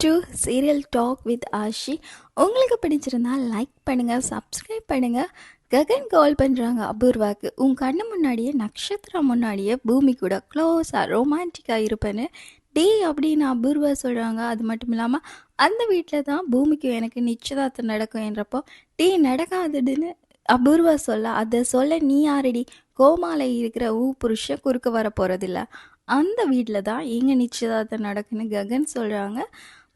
To serial talk with Ashi. உங்களுக்கு பிடிச்சிருந்தா like பண்ணுங்கள், சப்ஸ்கிரைப் பண்ணுங்கள். ககன் கால் பண்ணுறாங்க அபூர்வாக்கு. உன் கண்ணு முன்னாடியே நட்சத்திரம் முன்னாடியே பூமி கூட க்ளோஸாக ரொமான்டிக்காக இருப்பேன்னு டே அப்படின்னு அபூர்வா சொல்கிறாங்க. அது மட்டும் இல்லாமல் அந்த வீட்டில் தான் பூமிக்கு எனக்கு நிச்சயதார்த்தம் நடக்கும் என்றப்போ டே நடக்காதுன்னு அபூர்வா சொல்ல, அதை சொல்ல நீ யாரடி, கோமால இருக்கிற புருஷன் குறுக்க வர போகிறதில்ல, அந்த வீட்டில் தான் எங்கள் நிச்சயதார்த்தம் நடக்குன்னு ககன் சொல்கிறாங்க.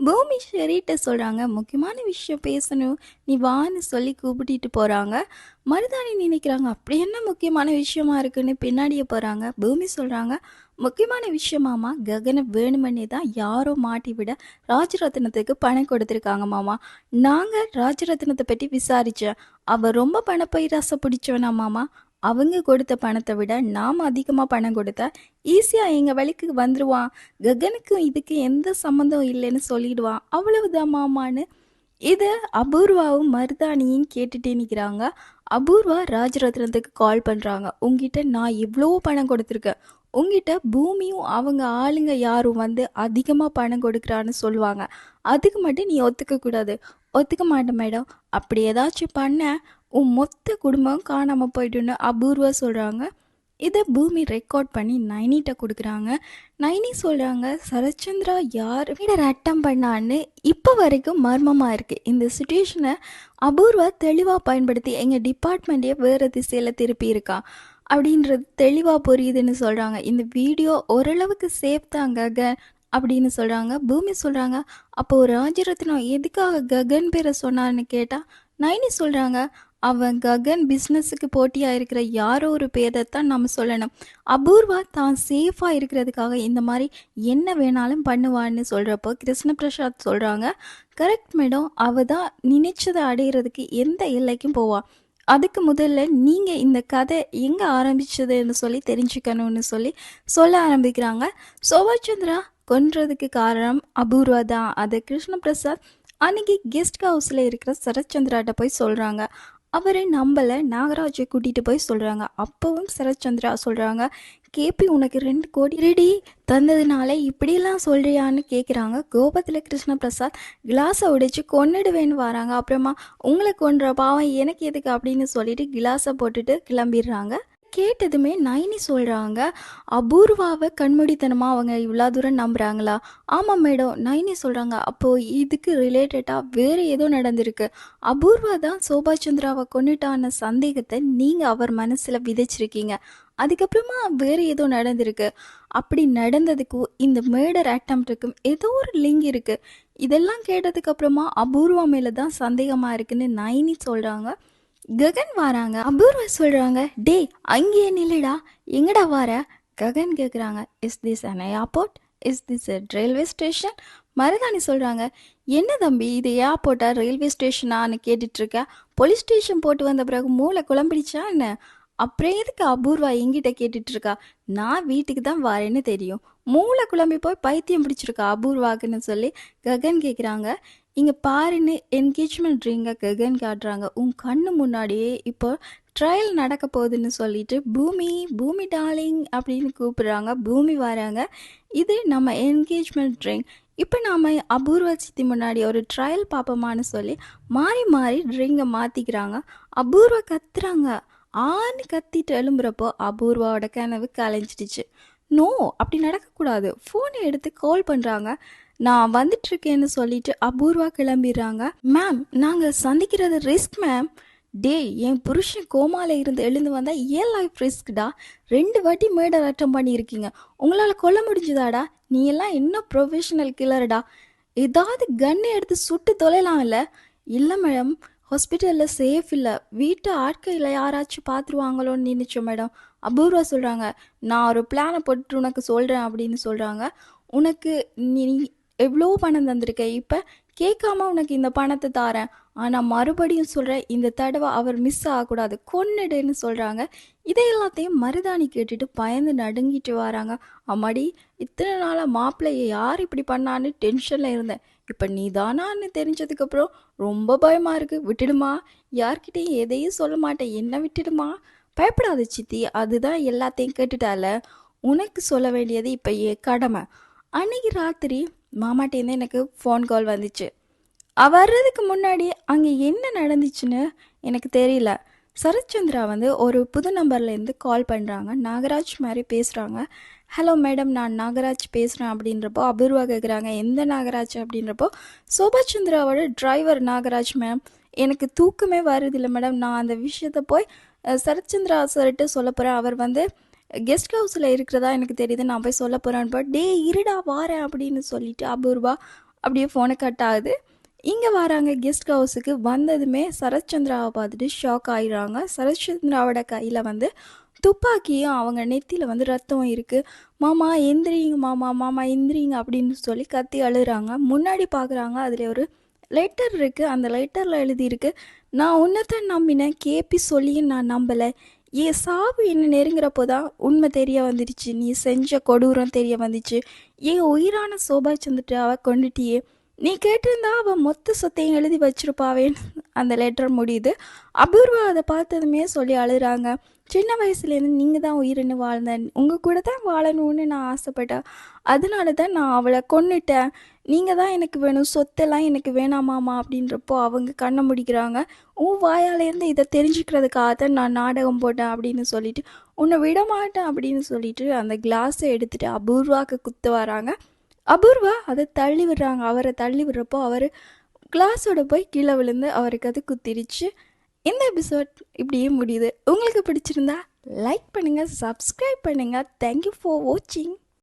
பூமி ஷெரிட்ட சொல்கிறாங்க, முக்கியமான விஷயம் பேசணும், நீ வான்னு சொல்லி கூப்பிட்டு போகிறாங்க. மருதாணி நினைக்கிறாங்க அப்படி என்ன முக்கியமான விஷயமா இருக்குன்னு பின்னாடியே போகிறாங்க. பூமி சொல்கிறாங்க, முக்கியமான விஷயமாமா, ககனை வேணுமனே தான் யாரோ மாட்டி விட ராஜரத்னத்துக்கு பணம் கொடுத்துருக்காங்க மாமா. நாங்கள் ராஜரத்னத்தை பற்றி விசாரித்தேன், அவள் ரொம்ப பணப்பயிராசை பிடிச்சவனா மாமா. அவங்க கொடுத்த பணத்தை விட நாம் அதிகமாக பணம் கொடுத்தா ஈஸியாக எங்கள் வழிக்கு வந்துடுவான், ககனுக்கும் இதுக்கு எந்த சம்மந்தம் இல்லைன்னு சொல்லிடுவான், அவ்வளவுதான் மாமான்னு இதை அபூர்வாவும் மருதாணியும் கேட்டுட்டே நிற்கிறாங்க. அபூர்வா ராஜரத்னத்துக்கு கால் பண்ணுறாங்க, உங்ககிட்ட நான் இவ்வளோ பணம் கொடுத்துருக்கேன், உங்ககிட்ட பூமியும் அவங்க ஆளுங்க யாரும் வந்து அதிகமாக பணம் கொடுக்குறான்னு சொல்லுவாங்க, அதுக்கு மட்டும் நீ ஒத்துக்கக்கூடாது. ஒத்துக்க மாட்டேன் மேடம், அப்படி ஏதாச்சும் பண்ண உன் மொத்த குடும்பம் காணாமல் போய்ட்டுன்னு அபூர்வா சொல்கிறாங்க. இதை பூமி ரெக்கார்ட் பண்ணி நைனிட்ட கொடுக்குறாங்க. நைனி சொல்கிறாங்க, சரச்சந்திரா யார் வீட ரட்டம் பண்ணான்னு இப்போ வரைக்கும் மர்மமாக இருக்குது. இந்த சுச்சுவேஷனை அபூர்வா தெளிவாக பயன்படுத்தி எங்கள் டிபார்ட்மெண்ட்டே வேறு திசையில் திருப்பி இருக்கா அப்படின்றது தெளிவாக புரியுதுன்னு சொல்கிறாங்க. இந்த வீடியோ ஓரளவுக்கு சேஃப் தான் ககன் அப்படின்னு சொல்கிறாங்க. பூமி சொல்கிறாங்க, அப்போது ராஜரத்னம் எதுக்காக ககன் பேரை சொன்னார்னு கேட்டால் நைனி சொல்கிறாங்க, அவன் ககன் பிஸ்னஸுக்கு போட்டியாக இருக்கிற யாரோ ஒரு பேரைத்தான் நம்ம சொல்லணும். அபூர்வா தான் சேஃபாக இருக்கிறதுக்காக இந்த மாதிரி என்ன வேணாலும் பண்ணுவான்னு சொல்கிறப்போ கிருஷ்ணபிரசாத் சொல்கிறாங்க, கரெக்ட் மேடம், அவள் தான் நினைச்சதை அடையிறதுக்கு எந்த எல்லைக்கும் போவாள். அதுக்கு முதல்ல நீங்கள் இந்த கதை எங்கே ஆரம்பிச்சதுன்னு சொல்லி தெரிஞ்சுக்கணும்னு சொல்ல ஆரம்பிக்கிறாங்க. சோபாச்சந்திரா கொன்றதுக்கு காரணம் அபூர்வா தான். அதை கிருஷ்ணபிரசாத் அன்னைக்கு கெஸ்ட் ஹவுஸில் இருக்கிற சரத்சந்திராட்ட போய் சொல்கிறாங்க. அவர் நம்பலை, நாகராஜை கூட்டிகிட்டு போய் சொல்கிறாங்க. அப்போவும் சரத்சந்திரா சொல்கிறாங்க, கேபி உனக்கு 2 கோடி ரெடி தந்ததுனால இப்படியெல்லாம் சொல்கிறியான்னு கேட்குறாங்க. கோபத்தில் கிருஷ்ணபிரசாத் கிளாஸை உடைச்சு கொன்னுடுவேன்னு வராங்க. அப்புறமா உங்களை கொன்ற பாவம் எனக்கு எதுக்கு அப்படின்னு சொல்லிட்டு கிளாஸை போட்டுட்டு கிளம்பிடுறாங்க. கேட்டதுமே நைனி சொல்கிறாங்க, அபூர்வாவை கண்மூடித்தனமாக அவங்க இவ்வளோ தூரம் நம்புகிறாங்களா? ஆமாம் மேடம், நைனி சொல்கிறாங்க. அப்போது இதுக்கு ரிலேட்டடாக வேறு ஏதோ நடந்திருக்கு, அபூர்வா தான் சோபாச்சந்திராவை கொண்டுட்டான சந்தேகத்தை நீங்கள் அவர் மனசில் விதைச்சிருக்கீங்க, அதுக்கப்புறமா வேறு ஏதோ நடந்திருக்கு, அப்படி நடந்ததுக்கும் இந்த மேர்டர் அட்டம்ப்டுக்கும் ஏதோ ஒரு லிங்க் இருக்குது, இதெல்லாம் கேட்டதுக்கப்புறமா அபூர்வா மேலே தான் சந்தேகமாக இருக்குன்னு நைனி சொல்கிறாங்க. ககன் வராங்க. அபூர்வா சொல்கிறாங்க, டே அங்கேயே நில்லுடா, எங்கடா வர? ககன் கேட்குறாங்க, is this an airport, is this a railway station? மருதாணி சொல்கிறாங்க, என்ன தம்பி இது ஏர்போர்ட்டா ரயில்வே ஸ்டேஷனான்னு கேட்டுட்ருக்க, போலீஸ் ஸ்டேஷன் போட்டு வந்த பிறகு மூளை குழம்பிடுச்சா என்ன? அப்புறம் எதுக்கு அபூர்வா எங்கிட்ட கேட்டுட்ருக்கா? நான் வீட்டுக்கு தான் வரேன்னு தெரியும், மூளை குழம்பி போய் பைத்தியம் பிடிச்சிருக்கா அபூர்வாக்குன்னு சொல்லி ககன் கேட்குறாங்க. இங்கே பாருன்னு என்கேஜ்மெண்ட் ரிங்கை ககன் காட்டுறாங்க. உன் கண்ணு முன்னாடியே இப்போ ட்ரையல் நடக்க போகுதுன்னு சொல்லிட்டு பூமி பூமி டார்லிங் அப்படின்னு கூப்பிடுறாங்க. பூமி வராங்க. இது நம்ம என்கேஜ்மெண்ட் ரிங், இப்போ நாம் அபூர்வா சித்தி முன்னாடி ஒரு ட்ரையல் பார்ப்போமான்னு சொல்லி மாறி மாறி ரிங்கை மாற்றிக்கிறாங்க. அபூர்வா கத்துறாங்க. ஆன்னு கத்திட்டு எழும்புறப்போ அபூர்வாவோட கனவு கலைஞ்சிடுச்சு. நோ, அப்படி நடக்கக்கூடாது. ஃபோனை எடுத்து கால் பண்ணுறாங்க. நான் வந்துட்டுருக்கேன்னு சொல்லிட்டு அபூர்வா கிளம்பிடுறாங்க. மேம், நாங்கள் சந்திக்கிறது ரிஸ்க் மேம். டே, என் புருஷன் கோமால இருந்து எழுந்து வந்தால் ஏன் லைஃப் ரிஸ்க்டா? 2 வாட்டி மேர்டர் அட்டம் பண்ணியிருக்கீங்க, உங்களால் கொல்ல முடிஞ்சுதாடா? நீ எல்லாம் இன்னும் ப்ரொஃபஷனல் கில்லர்டா, ஏதாவது கன்னை எடுத்து சுட்டு தொலைலாம் இல்லை? இல்லை மேடம், ஹாஸ்பிட்டலில் சேஃப் இல்லை, வீட்டு ஆட்கையில் யாராச்சும் பார்த்துருவாங்களோன்னு நினைச்சோம் மேடம். அபூர்வா சொல்கிறாங்க, நான் ஒரு பிளானை போட்டு உனக்கு சொல்கிறேன் அப்படின்னு சொல்கிறாங்க. உனக்கு நீ எவ்வளோ பணம் தந்திருக்க, இப்போ கேட்காம உனக்கு இந்த பணத்தை தாரேன், ஆனால் மறுபடியும் சொல்கிறேன், இந்த தடவை அவர் மிஸ் ஆகக்கூடாது, கொன்னுடுன்னு சொல்கிறாங்க. இதை எல்லாத்தையும் மருதாணி கேட்டுட்டு பயந்து நடுங்கிட்டு வராங்க. அம்மாடி, இத்தனை நாளாக மாப்பிள்ளையை யார் இப்படி பண்ணான்னு டென்ஷனில் இருந்தேன், இப்போ நீ தானான்னு தெரிஞ்சதுக்கப்புறம் ரொம்ப பயமாக இருக்குது, விட்டுடுமா, யார்கிட்டையும் எதையும் சொல்ல மாட்டேன், என்ன விட்டுடுமா? பயப்படாத சித்தி, அதுதான் எல்லாத்தையும் கேட்டுட்டால, உனக்கு சொல்ல வேண்டியது இப்போ என் கடமை. அன்னைக்கு ராத்திரி மாமாட்டேருந்து எனக்கு ஃபோன் கால் வந்துச்சு. வர்றதுக்கு முன்னாடி அங்கே என்ன நடந்துச்சுன்னு எனக்கு தெரியல. சரத்சந்திரா வந்து ஒரு புது நம்பர்லேருந்து கால் பண்ணுறாங்க. நாகராஜ் மாதிரி பேசுகிறாங்க. ஹலோ மேடம், நான் நாகராஜ் பேசுகிறேன் அப்படின்றப்போ அபூர்வா கேட்குறாங்க, எந்த நாகராஜ் அப்படின்றப்போ, சோபாச்சந்திராவோட டிரைவர் நாகராஜ் மேம். எனக்கு தூக்கமே வருதில்லை மேடம், நான் அந்த விஷயத்த போய் சரத்சந்திரா சார்கிட்ட சொல்ல போகிறேன். அவர் வந்து கெஸ்ட் ஹவுஸில் இருக்கிறதா எனக்கு தெரியுது, நான் போய் சொல்ல போகிறேன். பட் டே இருடா வாரேன் அப்படின்னு சொல்லிட்டு அபூர்வா அப்படியே ஃபோனை கட் ஆகுது. இங்கே வராங்க கெஸ்ட் ஹவுஸுக்கு. வந்ததுமே சரத்சந்திராவை பார்த்துட்டு ஷாக் ஆகிடுறாங்க. சரத்சந்திராவோட கையில் வந்து துப்பாக்கியும் அவங்க நெத்தியில் வந்து ரத்தம் இருக்குது. மாமா எந்திரிங்க, மாமா மாமா எந்திரிங்க அப்படின்னு சொல்லி கத்தி அழுகிறாங்க. முன்னாடி பார்க்குறாங்க, அதில் ஒரு லெட்டர் இருக்குது. அந்த லெட்டரில் எழுதியிருக்கு, நான் உன்னைத்தான் நம்பினேன், கேபி சொல்லியும் நான் நம்பலை. என் சாவு என்ன நெருங்குறப்போ தான் உண்மை தெரிய வந்துடுச்சு, நீ செஞ்ச கொடூரம் தெரிய வந்துச்சு. என் உயிரான சோபாச்சந்திராவை கொண்டுட்டியே, நீ கேட்டிருந்தா அவள் மொத்த சொத்தையும் எழுதி வச்சிருப்பாவேன்னு அந்த லெட்டர் முடியுது. அபூர்வா அதை பார்த்ததுமே சொல்லி அழுகிறாங்க. சின்ன வயசுலேருந்து நீங்கள் தான் உயிரின்னு வாழ்ந்தேன், உங்கள் கூட தான் வாழணும்னு நான் ஆசைப்பட்டேன், அதனால தான் நான் அவளை கொன்னுட்டேன், நீங்கள் தான் எனக்கு வேணும், சொத்தெல்லாம் எனக்கு வேணாமாமா அப்படின்றப்போ அவங்க கண்ணை முடிக்கிறாங்க. உன் வாயாலேருந்து இதை தெரிஞ்சுக்கிறதுக்காக தான் நான் நாடகம் போட்டேன் அப்படின்னு சொல்லிட்டு உன்னை விட மாட்டேன் அப்படின்னு சொல்லிட்டு அந்த கிளாஸை எடுத்துகிட்டு அபூர்வாவுக்கு குத்து வராங்க. அபூர்வா அதை தள்ளி விடுறாங்க. அவரை தள்ளி விடுறப்போ அவர் கிளாஸோட போய் கீழே விழுந்து அவருக்கு அது குத்திடுச்சு. இந்த எபிசோட் இப்படியே முடியுது. உங்களுக்கு பிடிச்சிருந்தா லைக் பண்ணுங்கள், சப்ஸ்கிரைப் பண்ணுங்கள். தேங்க்யூ ஃபார் வாட்சிங்.